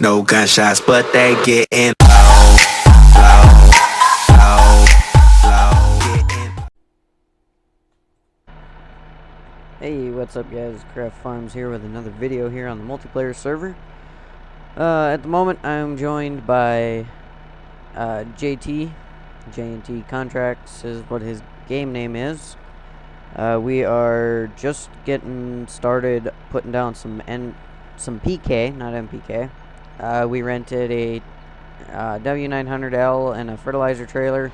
No gunshots, but they getting low, low, low, low, getting. Hey, what's up guys? Craft Farms here with another video here on the multiplayer server. At the moment I'm joined by JT. J&T Contracts is what his game name is. We are just getting started putting down some PK, not MPK. We rented a W900L and a fertilizer trailer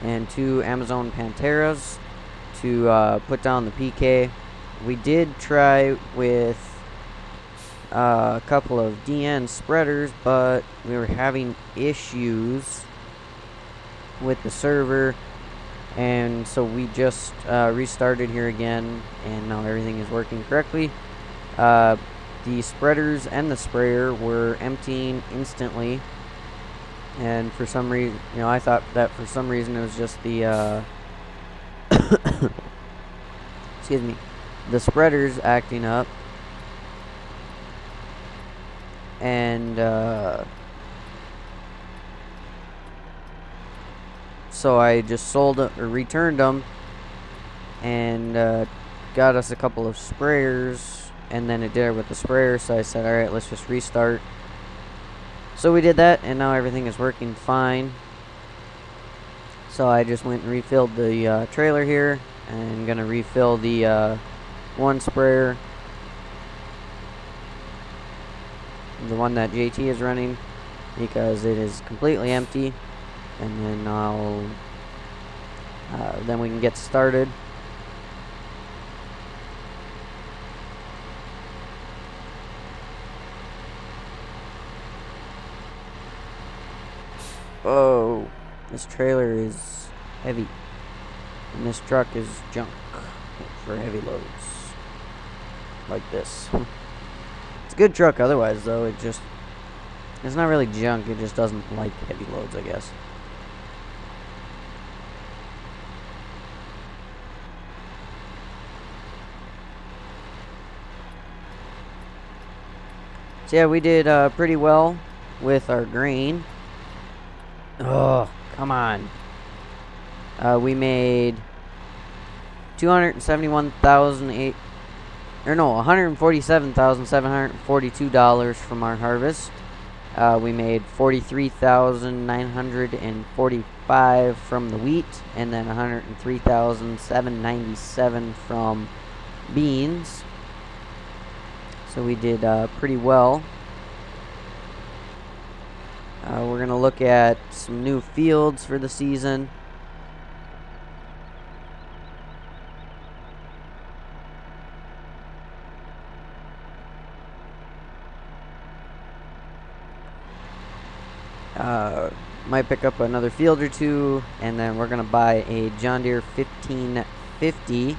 and 2 Amazon Panteras to put down the PK. We did try with a couple of DN spreaders, but we were having issues with the server, and so we just restarted here again, and now everything is working correctly. The spreaders and the sprayer were emptying instantly, and for some reason, I thought that for some reason it was just the excuse me, the spreaders acting up, and so I just returned them and got us a couple of sprayers, and then it did it with the sprayer, so I said, alright, let's just restart. So we did that, and now everything is working fine. So I just went and refilled the trailer here, and I'm going to refill the one sprayer, the one that JT is running, because it is completely empty, and then then we can get started. Oh, this trailer is heavy, and this truck is junk for heavy loads like this. It's a good truck otherwise, though. It's not really junk, it just doesn't like heavy loads, I guess. So yeah, we did pretty well with our grain. Oh, come on. We made $147,742 from our harvest. We made $43,945 from the wheat, and then $103,797 from beans. So we did pretty well. We're going to look at some new fields for the season. Might pick up another field or two, and then we're going to buy a John Deere 1550.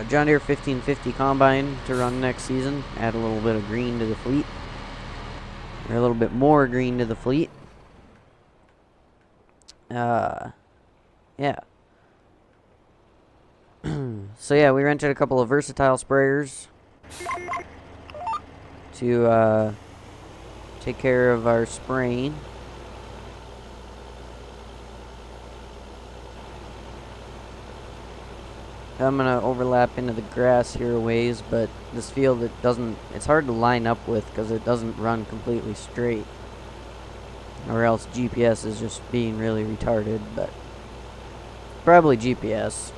John Deere 1550 combine to run next season. Add a little bit of green to the fleet. Or a little bit more green to the fleet. Yeah. So yeah, we rented a couple of versatile sprayers to take care of our spraying. I'm gonna overlap into the grass here a ways, but this field, it's hard to line up with because it doesn't run completely straight, or else GPS is just being really retarded, but probably GPS.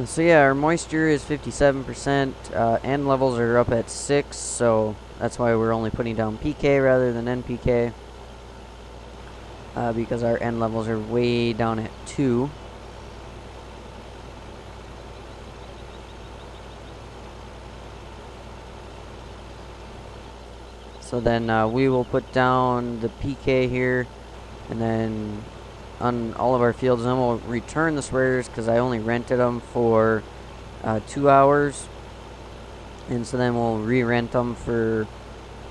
So yeah, our moisture is 57%, N levels are up at 6, so that's why we're only putting down PK rather than NPK. Because our N levels are way down at 2. So then we will put down the PK here, and then on all of our fields, and then we'll return the sprayers because I only rented them for 2 hours, and so then we'll re-rent them for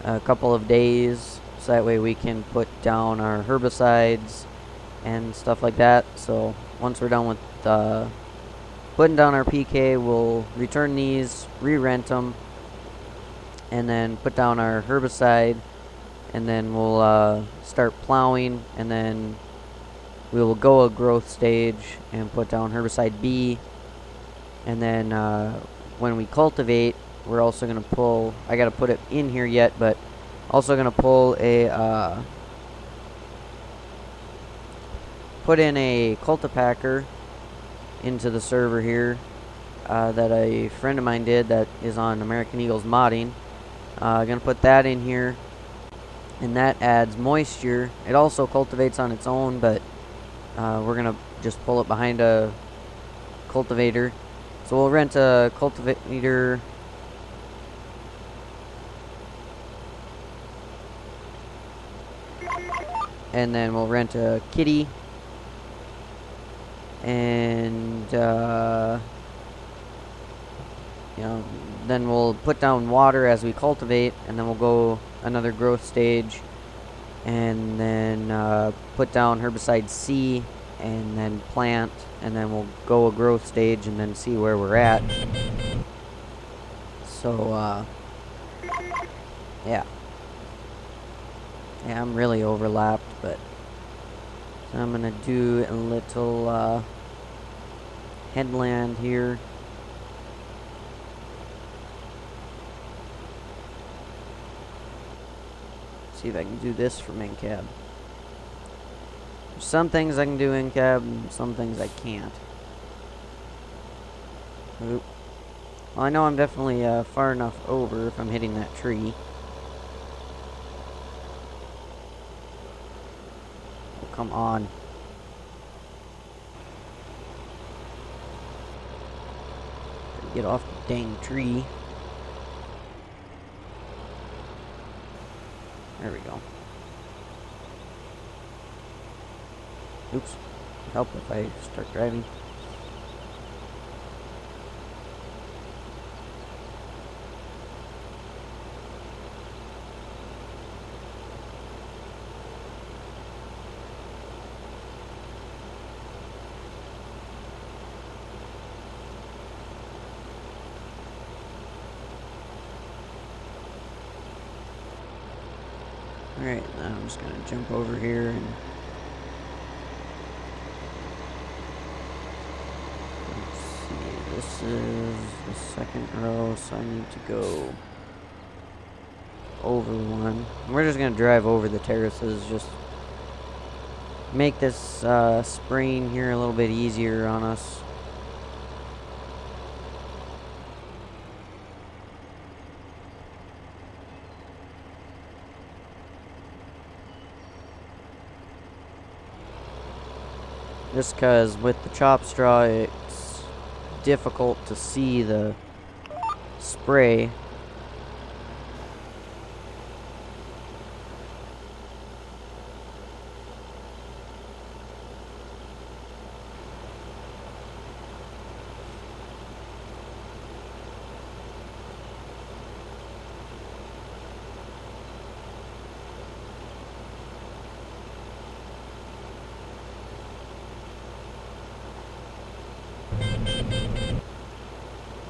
a couple of days, so that way we can put down our herbicides and stuff like that. So once we're done with putting down our PK, we'll return these, re-rent them, and then put down our herbicide, and then we'll start plowing, and then we will go a growth stage and put down herbicide B, and then when we cultivate, we're also going to pull, I got to put it in here yet, but also going to pull a put in a cultipacker into the server here that a friend of mine did that is on American Eagles modding. Gonna put that in here, and that adds moisture. It also cultivates on its own, but we're gonna just pull it behind a cultivator. So we'll rent a cultivator. And then we'll rent a kitty. And then we'll put down water as we cultivate, and then we'll go another growth stage, and then put down herbicide C, and then plant, and then we'll go a growth stage, and then see where we're at. So yeah, I'm really overlapped, but so I'm gonna do a little headland here. See if I can do this from in cab. There's some things I can do in cab, and some things I can't. Oop. Well, I know I'm definitely far enough over if I'm hitting that tree. Oh, come on. Get off the dang tree. There we go. Oops. Help if I start driving. Alright, now I'm just gonna jump over here and let's see, this is the second row, so I need to go over one. We're just gonna drive over the terraces, just make this spraying here a little bit easier on us. Just because with the chop straw, it's difficult to see the spray.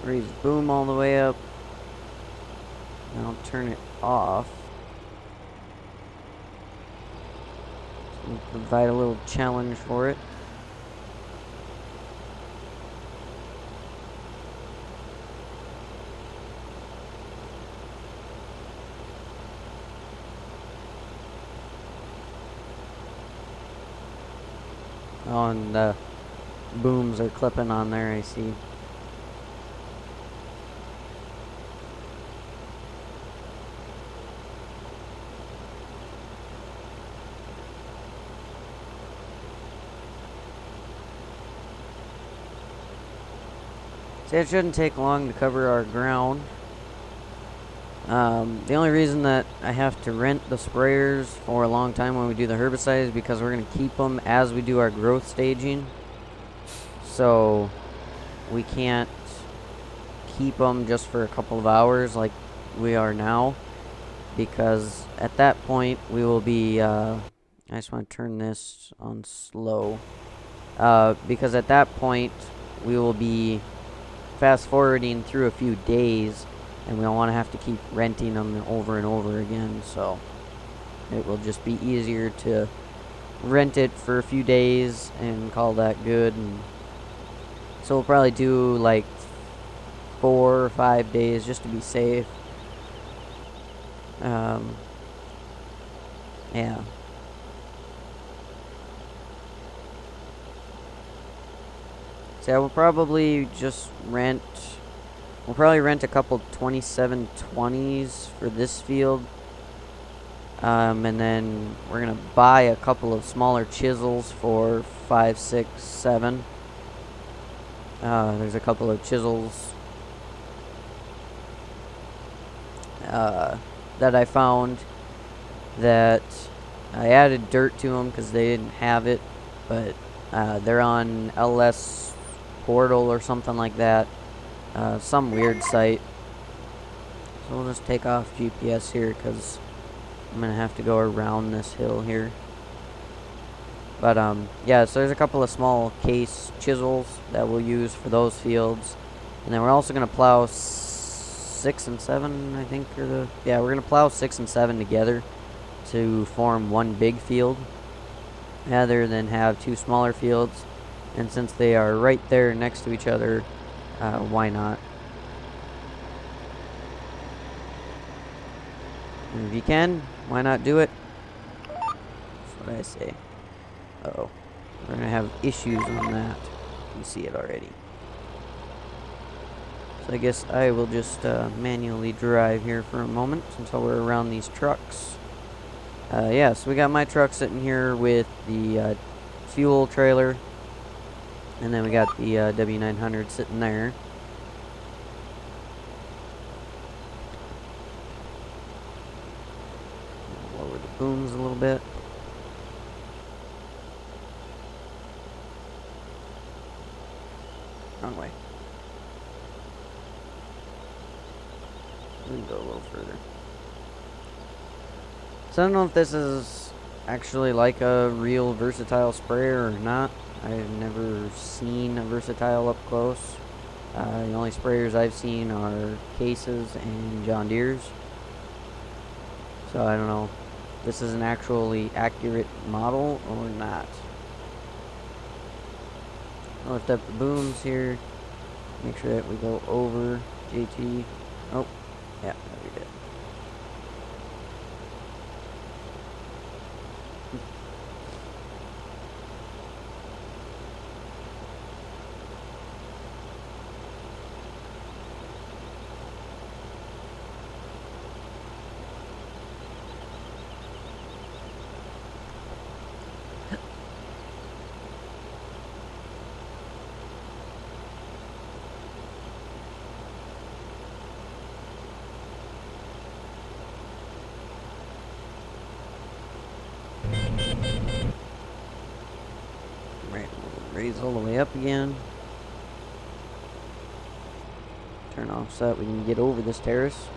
Raise boom all the way up. And I'll turn it off. So we'll provide a little challenge for it. Oh, and the booms are clipping on there, I see. See, it shouldn't take long to cover our ground. The only reason that I have to rent the sprayers for a long time when we do the herbicide is because we're going to keep them as we do our growth staging. So we can't keep them just for a couple of hours like we are now, because at that point we will be I just want to turn this on slow, because at that point we will be fast forwarding through a few days, and we don't want to have to keep renting them over and over again. So it will just be easier to rent it for a few days and call that good. And so we'll probably do like 4 or 5 days just to be safe. Yeah. So yeah, we'll probably rent a couple 2720s for this field. And then we're going to buy a couple of smaller chisels for 5, 6, 7. There's a couple of chisels that I found that I added dirt to them because they didn't have it, but they're on LS Portal or something like that, some weird site. So we'll just take off GPS here because I'm gonna have to go around this hill here. But yeah, so there's a couple of small case chisels that we'll use for those fields, and then we're also gonna plow 6 and 7, I think, we're gonna plow 6 and 7 together to form one big field, rather than have 2 smaller fields. And since they are right there next to each other, why not? And if you can, why not do it? That's what I say. Uh-oh. We're going to have issues on that. You see it already. So I guess I will just manually drive here for a moment until we're around these trucks. Yeah, so we got my truck sitting here with the fuel trailer. And then we got the W900 sitting there. Lower the booms a little bit. Wrong way. We can go a little further. So I don't know if this is actually like a real versatile sprayer or not. I've never seen a versatile up close. The only sprayers I've seen are Cases and John Deere's. So I don't know if this is an actually accurate model or not. I'll lift up the booms here. Make sure that we go over JT. Oh, yeah, we did. Right, we'll raise all the way up again. Turn off so that we can get over this terrace.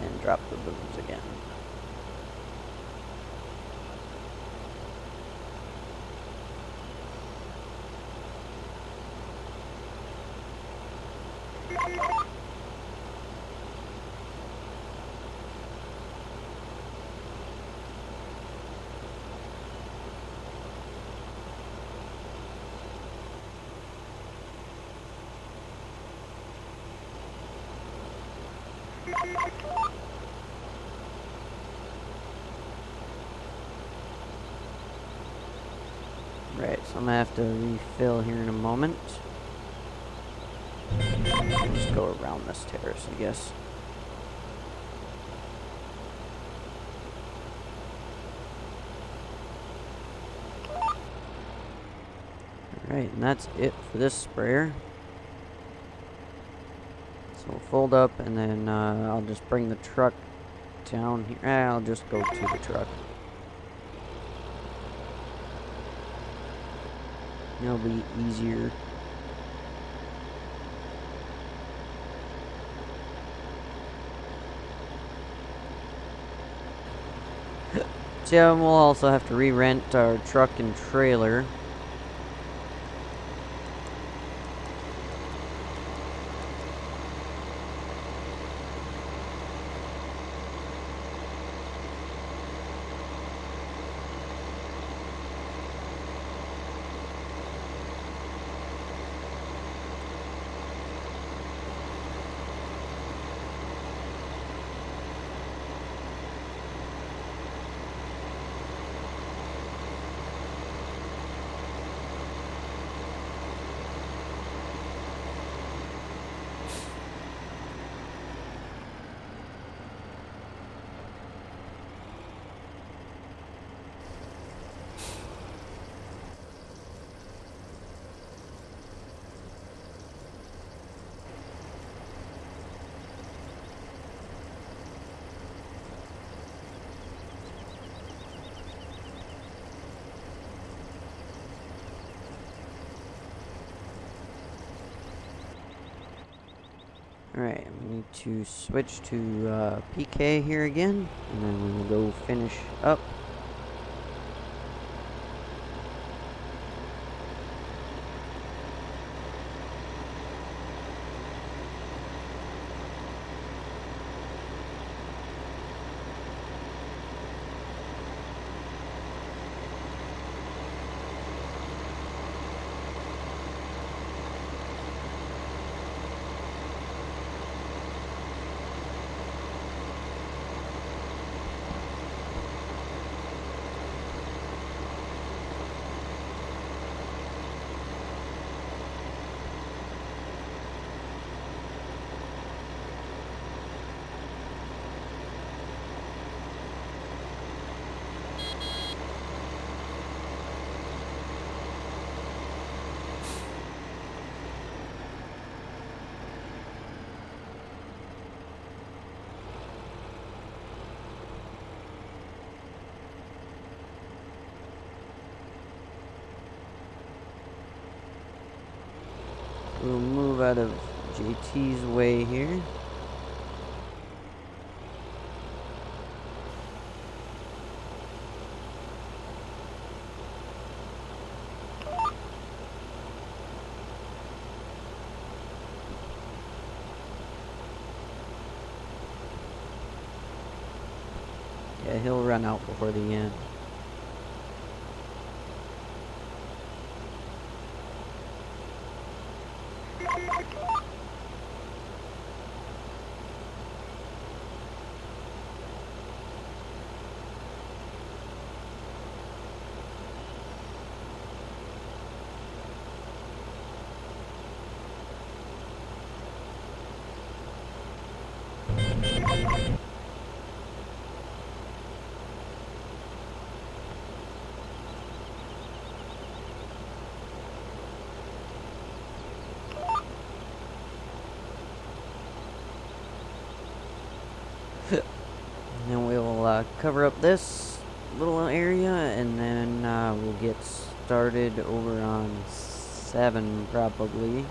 And drop the booms again. Right, so I'm gonna have to refill here in a moment. Just go around this terrace, I guess. Alright, and that's it for this sprayer. So fold up, and then I'll just bring the truck down here. I'll just go to the truck. It'll be easier. So yeah, we'll also have to re-rent our truck and trailer. Alright, we need to switch to PK here again, and then we will go finish up. We'll move out of JT's way here. Yeah, he'll run out before the end. And then we'll cover up this little area, and then we'll get started over on 7 probably.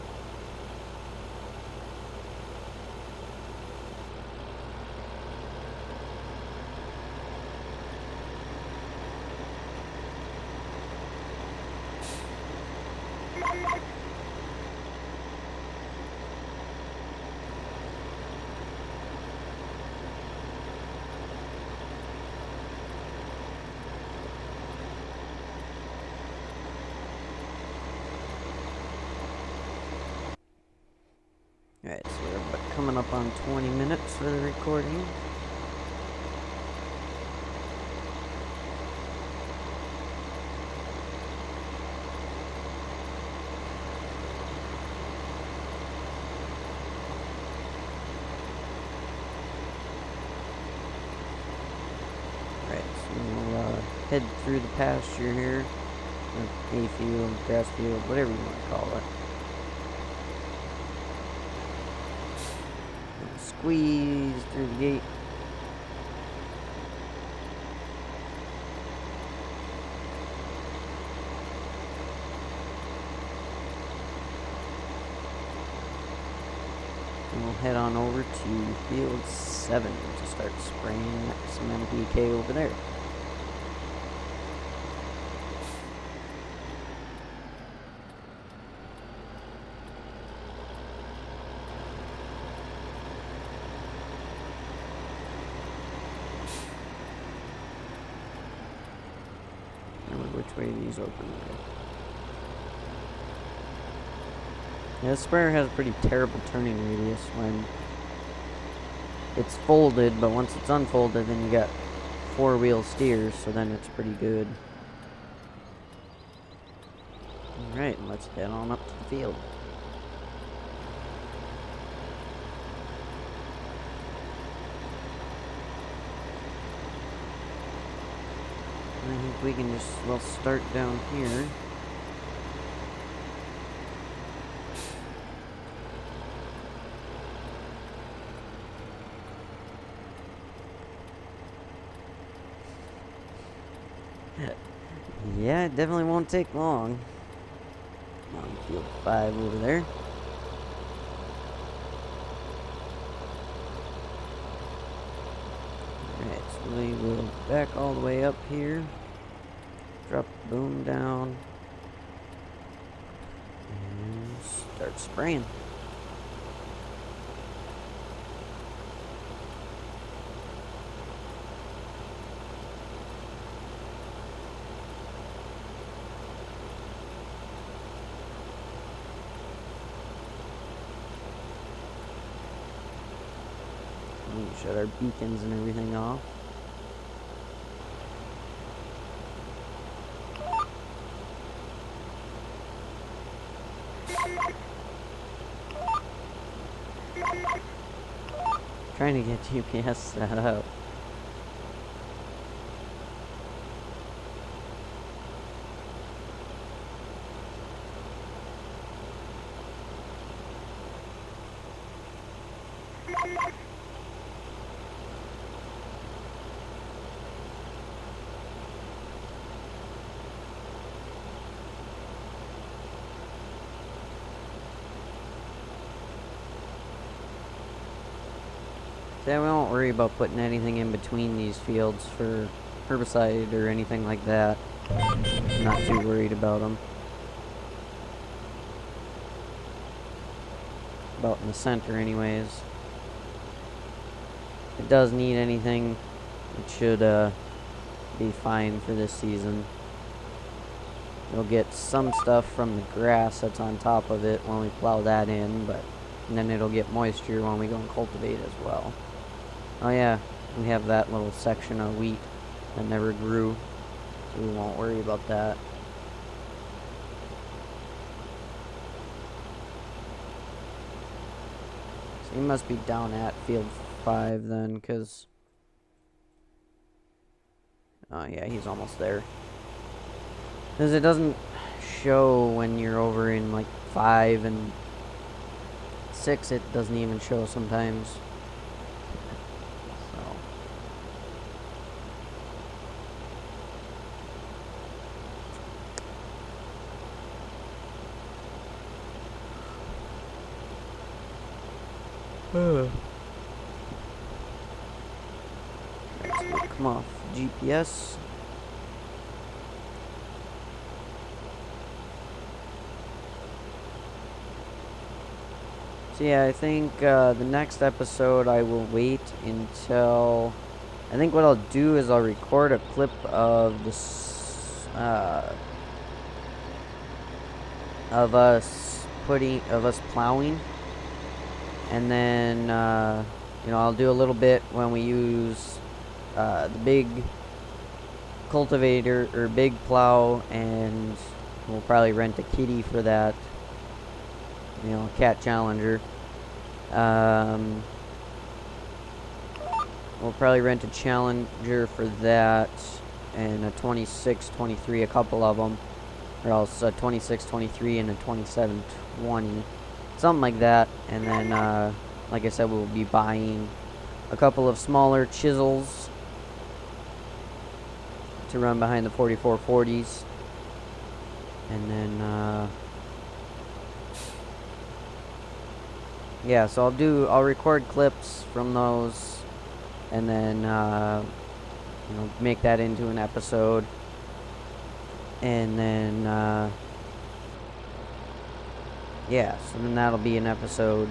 Alright, so we're coming up on 20 minutes for the recording. Alright, so we'll head through the pasture here, or hay field, grass field, whatever you want to call it. squeeze through the gate. And we'll head on over to field 7 to start spraying some NPK over there. Which way these open? Okay. Yeah, this sprayer has a pretty terrible turning radius when it's folded, but once it's unfolded, then you got 4-wheel steers, so then it's pretty good. Alright, let's head on up to the field. I think we can just, well, start down here. Yeah, it definitely won't take long. On field 5 over there. Alright, so we will back all the way up here. Drop the boom down. And start spraying. Shut our beacons and everything off. Trying to get GPS set up. Yeah, we won't worry about putting anything in between these fields for herbicide or anything like that. I'm not too worried about them. About in the center anyways. If it does need anything, it should be fine for this season. You'll get some stuff from the grass that's on top of it when we plow that in, but and then it'll get moisture when we go and cultivate as well. Oh yeah, we have that little section of wheat that never grew, so we won't worry about that. So he must be down at field 5 then, because... Oh yeah, he's almost there. Because it doesn't show when you're over in like 5 and 6, it doesn't even show sometimes. Right, so we'll come off GPS. So yeah, I think the next episode I will wait until... I think what I'll do is I'll record a clip of this... of us plowing. And then, you know, I'll do a little bit when we use the big cultivator or big plow, and we'll probably rent a kitty for that. You know, a cat challenger. We'll probably rent a challenger for that, and a 26, 23, a couple of them, or else a 26, 23, and a 27, 20. Something like that, and then like I said, we'll be buying a couple of smaller chisels to run behind the 4440s. And then, yeah, so I'll record clips from those, and then, make that into an episode. And then, yeah, so then that'll be an episode.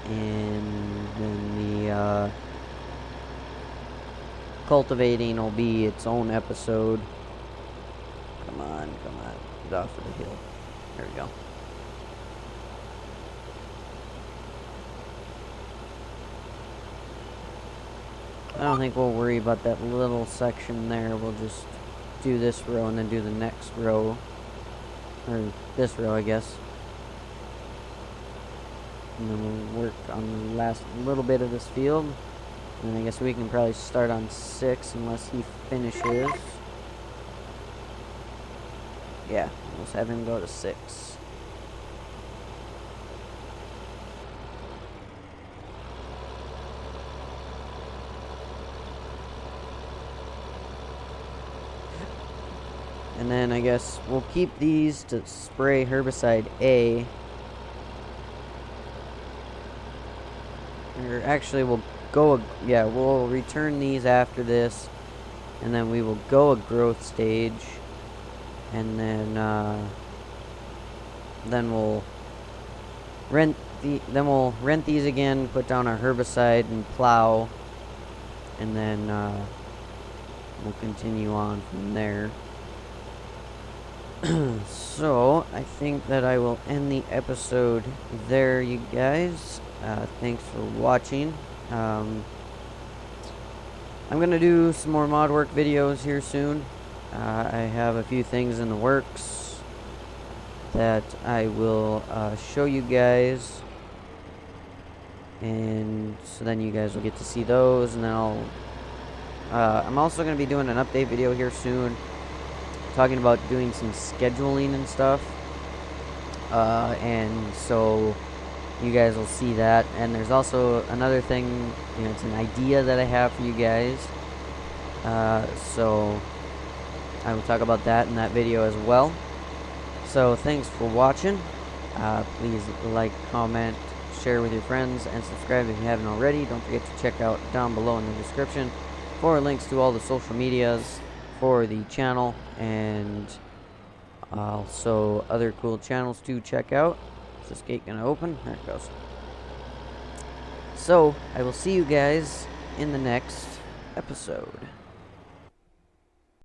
And then the, cultivating will be its own episode. Come on, get off of the hill. There we go. I don't think we'll worry about that little section there. We'll just do this row and then do the next row. Or this row, I guess. And then we'll work on the last little bit of this field. And I guess we can probably start on 6 unless he finishes. Yeah, let's have him go to 6. And then I guess we'll keep these to spray herbicide A. Or actually we'll we'll return these after this. And then we will go a growth stage. And then we'll rent these again, put down our herbicide and plow, and then we'll continue on from there. So I think that I will end the episode there, you guys. Thanks for watching. I'm gonna do some more mod work videos here soon. I have a few things in the works that I will show you guys, and so then you guys will get to see those. And then I'm also going to be doing an update video here soon, talking about doing some scheduling and stuff, and so you guys will see that. And there's also another thing, it's an idea that I have for you guys, so I will talk about that in that video as well. So thanks for watching. Please like, comment, share with your friends, and subscribe if you haven't already. Don't forget to check out down below in the description for links to all the social medias for the channel, and also other cool channels to check out. Is this gate gonna open? There it goes. So I will see you guys in the next episode.